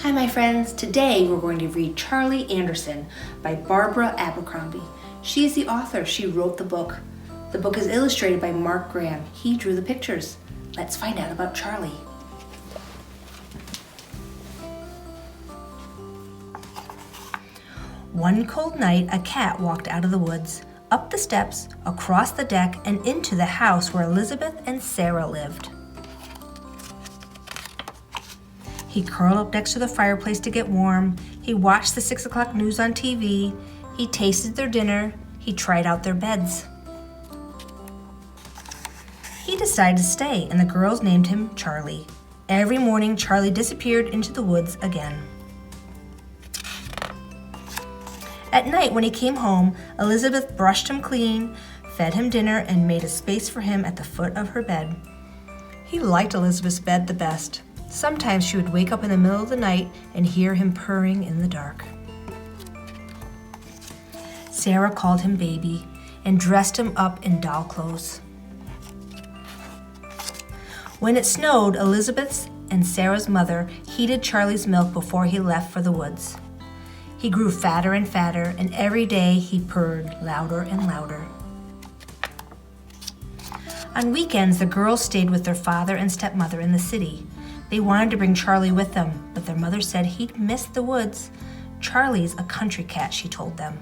Hi my friends, today we're going to read Charlie Anderson by Barbara Abercrombie. She's the author, she wrote the book. The book is illustrated by Mark Graham. He drew the pictures. Let's find out about Charlie. One cold night, a cat walked out of the woods, up the steps, across the deck, and into the house where Elizabeth and Sarah lived. He curled up next to the fireplace to get warm. He watched the 6 o'clock news on TV. He tasted their dinner. He tried out their beds. He decided to stay, and the girls named him Charlie. Every morning, Charlie disappeared into the woods again. At night, when he came home, Elizabeth brushed him clean, fed him dinner, and made a space for him at the foot of her bed. He liked Elizabeth's bed the best. Sometimes she would wake up in the middle of the night and hear him purring in the dark. Sarah called him baby and dressed him up in doll clothes. When it snowed, Elizabeth's and Sarah's mother heated Charlie's milk before he left for the woods. He grew fatter and fatter, and every day he purred louder and louder. On weekends, the girls stayed with their father and stepmother in the city. They wanted to bring Charlie with them, but their mother said he'd miss the woods. Charlie's a country cat, she told them.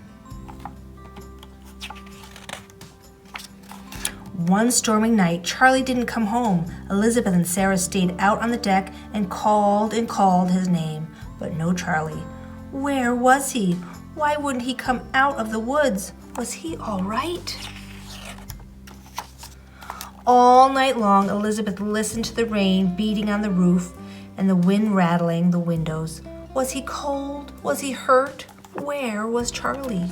One stormy night, Charlie didn't come home. Elizabeth and Sarah stayed out on the deck and called his name, but no Charlie. Where was he? Why wouldn't he come out of the woods? Was he all right? All night long, Elizabeth listened to the rain beating on the roof and the wind rattling the windows. Was he cold? Was he hurt? Where was Charlie?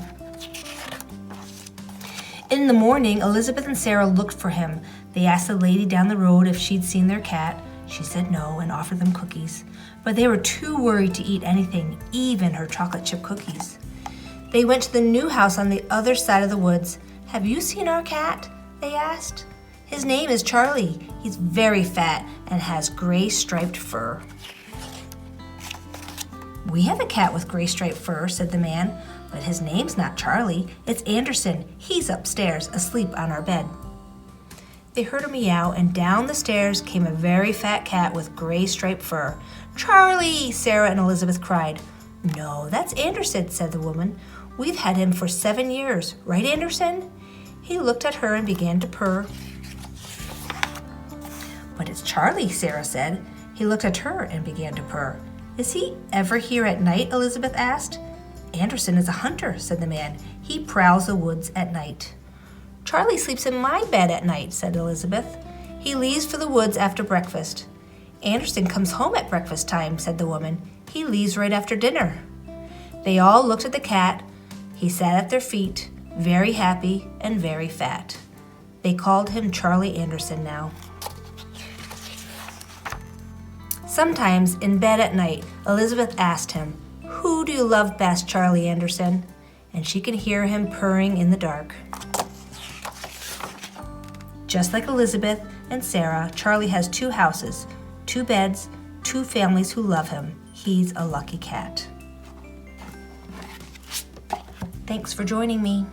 In the morning, Elizabeth and Sarah looked for him. They asked the lady down the road if she'd seen their cat. She said no and offered them cookies. But they were too worried to eat anything, even her chocolate chip cookies. They went to the new house on the other side of the woods. "Have you seen our cat?" they asked. "His name is Charlie. He's very fat and has gray striped fur." "We have a cat with gray striped fur," said the man, "but his name's not Charlie. It's Anderson. He's upstairs, asleep on our bed." They heard a meow, and down the stairs came a very fat cat with gray striped fur. "Charlie!" Sarah and Elizabeth cried. "No, that's Anderson," said the woman. "We've had him for 7 years. Right, Anderson?" He looked at her and began to purr. "But it's Charlie," Sarah said. He looked at her and began to purr. "Is he ever here at night?" Elizabeth asked. "Anderson is a hunter," said the man. "He prowls the woods at night." "Charlie sleeps in my bed at night," said Elizabeth. "He leaves for the woods after breakfast." "Anderson comes home at breakfast time," said the woman. "He leaves right after dinner." They all looked at the cat. He sat at their feet, very happy and very fat. They called him Charlie Anderson now. Sometimes, in bed at night, Elizabeth asked him, "Who do you love best, Charlie Anderson?" And she could hear him purring in the dark. Just like Elizabeth and Sarah, Charlie has 2 houses, 2 beds, 2 families who love him. He's a lucky cat. Thanks for joining me.